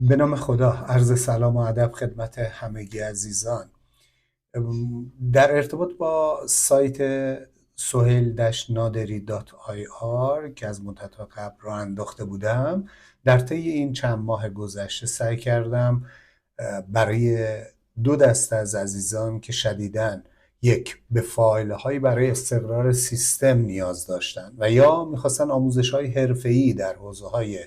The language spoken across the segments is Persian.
به نام خدا، عرض سلام و ادب خدمت همگی عزیزان. در ارتباط با سایت sohail-naderi.ir که از مدت قبل راه انداخته بودم، در طی این چند ماه گذشته سعی کردم برای دو دسته از عزیزان که شدیداً یک به فایل هایی برای استقرار سیستم نیاز داشتن و یا میخواستن آموزش های حرفه‌ای در حوزه های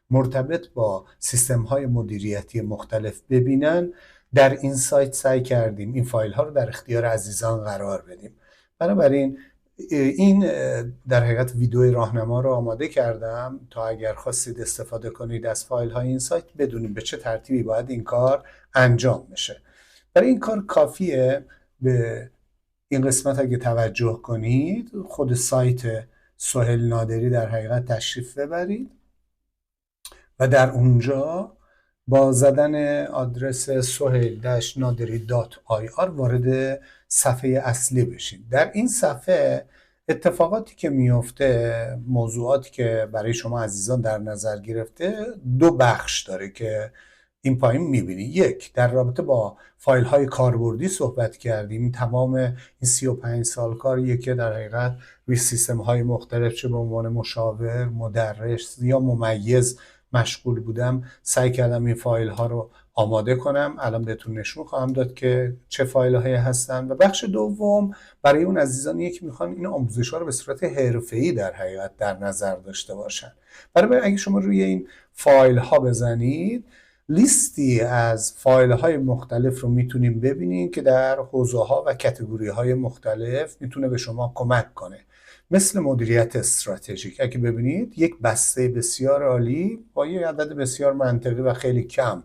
مرتبط با سیستم های مدیریتی مختلف ببینن، در این سایت سعی کردیم این فایل ها رو در اختیار عزیزان قرار بدیم. بنابراین این در حقیقت ویدیو راهنما رو آماده کردم تا اگر خواستید استفاده کنید از فایل های این سایت بدونید به چه ترتیبی باید این کار انجام بشه. برای این کار کافیه به این قسمت اگه توجه کنید، خود سایت سهیل نادری در حقیقت تشریف ببرید و در اونجا با زدن آدرس sohail-naderi.ir وارد صفحه اصلی بشید. در این صفحه اتفاقاتی که میفته، موضوعاتی که برای شما عزیزان در نظر گرفته، دو بخش داره که این پایین میبینید. یک، در رابطه با فایل های کاربردی صحبت کردیم. تمام این 35 سال کاریه که در حقیقت روی سیستم های مختلف چه به عنوان مشاور، مدرس یا ممیز مشغول بودم، سعی کردم این فایل ها رو آماده کنم. الان بهتون نشون خواهم داد که چه فایل هایی هستن. و بخش دوم برای اون عزیزانی که میخوان این آموزش ها رو به صورت حرفه‌ای در حقیقت در نظر داشته باشن. برای اگه شما روی این فایل ها بزنید، لیستی از فایل های مختلف رو میتونیم ببینیم که در حوزه ها و کاتگوری های مختلف میتونه به شما کمک کنه. مثل مدیریت استراتژیک، اگه ببینید یک بسته بسیار عالی با یک عدد بسیار منطقی و خیلی کم،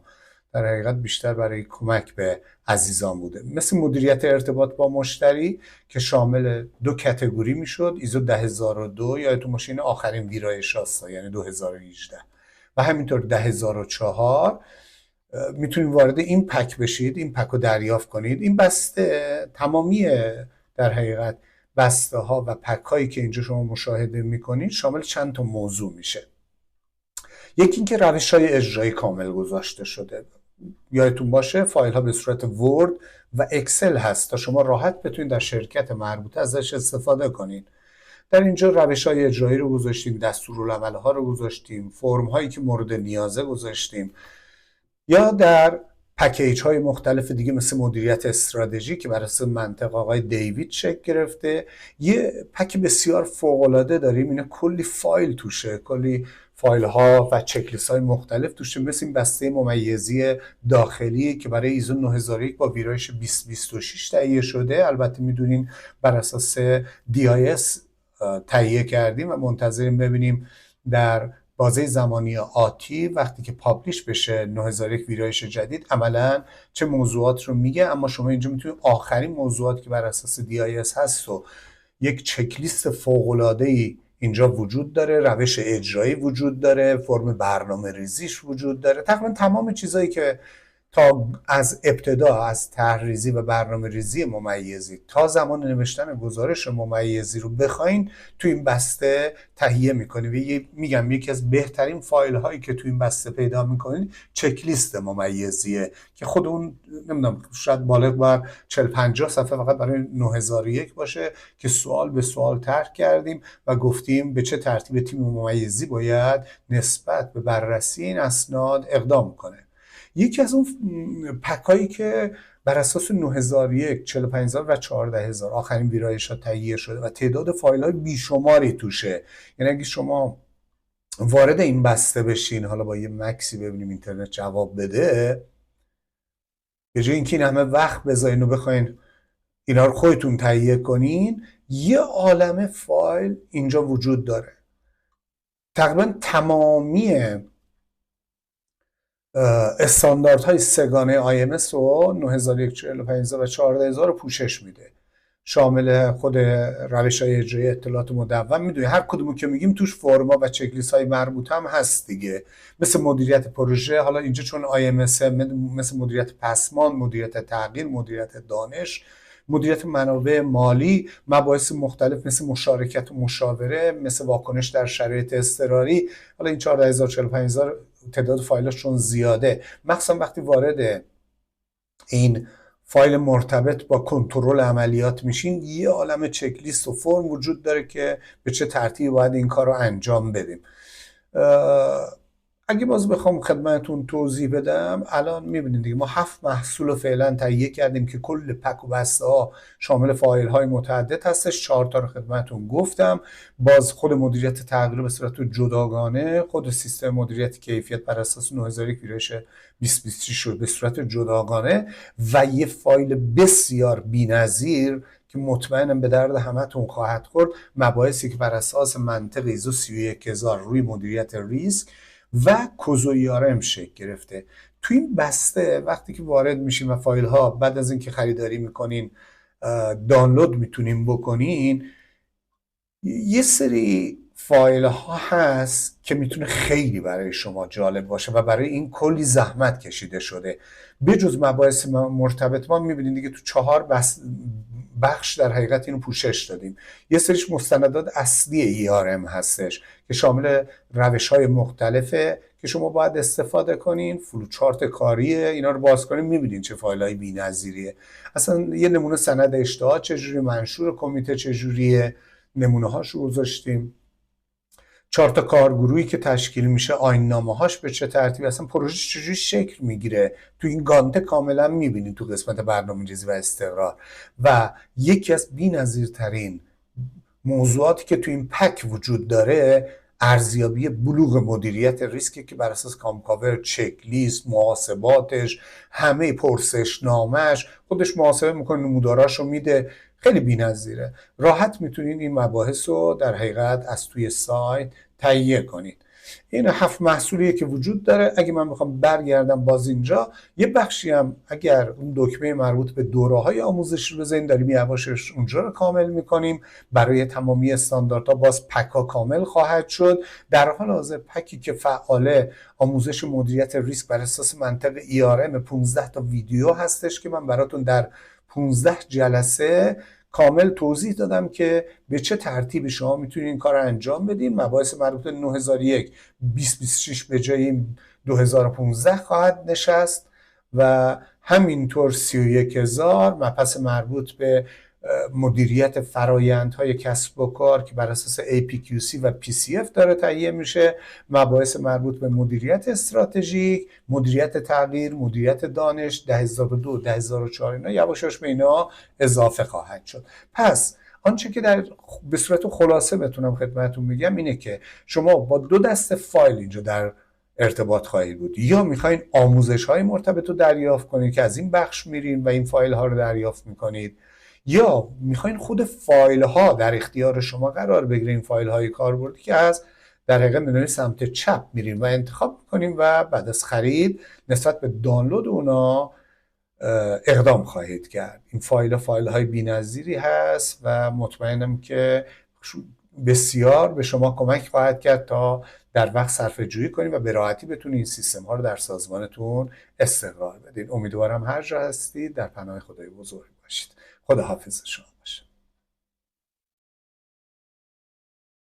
در حقیقت بیشتر برای کمک به عزیزان بوده. مثل مدیریت ارتباط با مشتری که شامل دو کاتگوری میشد، ایزو 10002 یا تو ماشین آخرین ویرایش هست، یعنی 2018 و همینطور 10004. میتونید وارد این پک بشید، این پک رو دریافت کنید. این بسته تمامی در حقیقت بسته ها و پک هایی که اینجا شما مشاهده میکنید شامل چند تا موضوع میشه. یکی اینکه روش های اجرایی کامل گذاشته شده. یادتون باشه فایل ها به صورت ورد و اکسل هست تا شما راحت بتونید در شرکت مربوطه ازش استفاده کنید. در اینجا روش های اجرایی رو گذاشتیم، دستورالعمل ها رو گذاشتیم، فرم هایی که مورد نیازه گذاشتیم، یا در پکیج های مختلف دیگه مثل مدیریت استراتژی که بر اساس منطق آقای دیوید شکل گرفته. یه پک بسیار فوق العاده داریم، اینه کلی فایل توشه، کلی فایل ها و چک لیست های مختلف توشه، مثل این بسته ممیزی داخلی که برای ایزو 9001 با ویرایش 2026 تهیه شده. البته میدونین بر اساس DIS تهیه کردیم و منتظریم ببینیم در بازه زمانی آتی وقتی که پابلیش بشه 9001 ویرایش جدید عملا چه موضوعات رو میگه. اما شما اینجا میتونید آخرین موضوعات که بر اساس DIS هست و یک چک لیست فوق العاده ای اینجا وجود داره، روش اجرایی وجود داره، فرم برنامه ریزیش وجود داره. تقریبا تمام چیزایی که تا از ابتدا از طرحریزی و برنامه ریزی ممیزی تا زمان نوشتن گزارش ممیزی رو بخواین تو این بسته تهیه میکنید. و میگم یکی از بهترین فایل هایی که تو این بسته پیدا میکنید چک لیست ممیزیه که خود اون نمیدونم شاید بالغ بر 40-50 صفحه فقط برای 9001 باشه که سوال به سوال طرح کردیم و گفتیم به چه ترتیب تیم ممیزی باید نسبت به بررسی این اسناد اقدام کنه. یکی از اون پکایی که بر اساس 9001 45000 و 14000 آخرین ویرایش ها تهیه شده و تعداد فایل های بیشماری توشه. یعنی اگه شما وارد این بسته بشین، حالا با یه مکسی ببینیم اینترنت جواب بده، به جای اینکه این همه وقت بذارین و بخواین اینا رو خودتون تهیه کنین، یه عالمه فایل اینجا وجود داره. تقریبا تمامی استانداردهای سگانه IMS و 9001 45000 و 14000 رو پوشش میده، شامل خود روش های اجرایی اطلاعات مدون. میدونی هر کدومو که میگیم توش فرما و چک لیست های مربوط هم هست دیگه، مثل مدیریت پروژه. حالا اینجا چون IMS مثل مدیریت پسمان، مدیریت تغییر، مدیریت دانش، مدیریت منابع مالی، مباحث مختلف مثل مشارکت و مشاوره، مثل واکنش در شرایط اضطراری. حالا این 14000 45000 تعداد فایلاشون زیاده، مخصوصا وقتی وارد این فایل مرتبط با کنترل عملیات میشین، یه عالم چک لیست و فرم وجود داره که به چه ترتیبی باید این کار رو انجام بدیم. اگه باز بخوام خدمتتون توضیح بدم، الان میبینید دیگه ما 7 محصول رو فعلا تهیه کردیم که کل پک و بسته ها شامل فایل های متعدد هستش. 4 تا رو خدمتتون گفتم. باز خود مدیریت تغییر به صورت جداگانه، خود سیستم مدیریت کیفیت بر اساس 9001 ویرایش 2023 شد به صورت جداگانه، و یه فایل بسیار بی‌نظیر که مطمئنم به درد همتون خواهد خورد، مباحثی که بر اساس منطق ایزو 31000 روی مدیریت ریسک و کوزو ERM شکل گرفته. تو این بسته وقتی که وارد میشیم و فایل ها بعد از اینکه خریداری میکنین دانلود میتونین بکنین، یه سری فایل ها هست که میتونه خیلی برای شما جالب باشه و برای این کلی زحمت کشیده شده. به جز مباحث مرتبط ما میبینید دیگه تو 4 بخش در حقیقت اینو پوشش دادیم. یه سریش مستندات اصلی ERM هستش که شامل روش های مختلفه که شما باید استفاده کنین. فلوچارت کاریه، اینا رو باز کنین میبینین چه فایل های بی‌نظیریه. اصلا یه نمونه سند اشتها چجوری منشور کمیته چجوریه، نمونه هاشو گذاشتیم. 4 تا کارگروهی که تشکیل میشه، آیین‌نامه هاش به چه ترتیب، اصلا پروژه چجوری شکل میگیره تو این گانته کاملا میبینید تو قسمت برنامه‌ریزی و استقرار. و یکی از بی‌نظیرترین موضوعاتی که تو این پک وجود داره ارزیابی بلوغ مدیریت ریسک که بر اساس کامکاور، چک لیست، محاسباتش، همه پرسشنامه‌اش، خودش محاسبه میکنه، نموداراشو میده، خیلی بی‌نظیره. راحت میتونین این مباحث رو در حقیقت از توی سایت تهیه کنید. این 7 محصولیه که وجود داره. اگه من بخوام برگردم باز اینجا، یه بخشی هم اگر اون دکمه مربوط به دوره‌های آموزشی رو بزنید، داریم یواشش اونجا رو کامل میکنیم. برای تمامی استانداردها باز پکا کامل خواهد شد. در حال حاضر پکی که فعاله آموزش مدیریت ریسک بر اساس منطق ERM 15 تا ویدیو هستش که من براتون در 15 جلسه کامل توضیح دادم که به چه ترتیبی شما میتونید این کار رو انجام بدین. مباحث مربوط به 9001 2026 به جای 2015 خواهد نشست و همینطور 31000 مبحث مربوط به مدیریت فرایندهای کسب و کار که بر اساس APQC و PCF داره تهیه میشه، مباحث مربوط به مدیریت استراتژیک، مدیریت تغییر، مدیریت دانش 10002 10004 اینا یواشاش به اینا اضافه خواهد شد. پس آنچه که به صورت خلاصه بتونم خدمتتون میگم اینه که شما با 2 دسته فایل اینجا در ارتباط خواهید بود. یا میخواین آموزش های مرتبط رو دریافت کنید که از این بخش میرین و این فایل ها رو دریافت میکنید، یا میخواین خود فایل ها در اختیار شما قرار بگیرین، فایل های کاربردی که از در حقیقت میدونید سمت چپ میرین و انتخاب میکنین و بعد از خرید نسبت به دانلود اونا اقدام خواهید کرد. این فایل های بی‌نظیری هست و مطمئنم که بسیار به شما کمک خواهد کرد تا در وقت صرفه جویی کنید و به راحتی بتونید این سیستم ها رو در سازمانتون استقرار بدید. امیدوارم هر جا هستید در پناه خدای بزرگ باشید. خدا حافظ شما.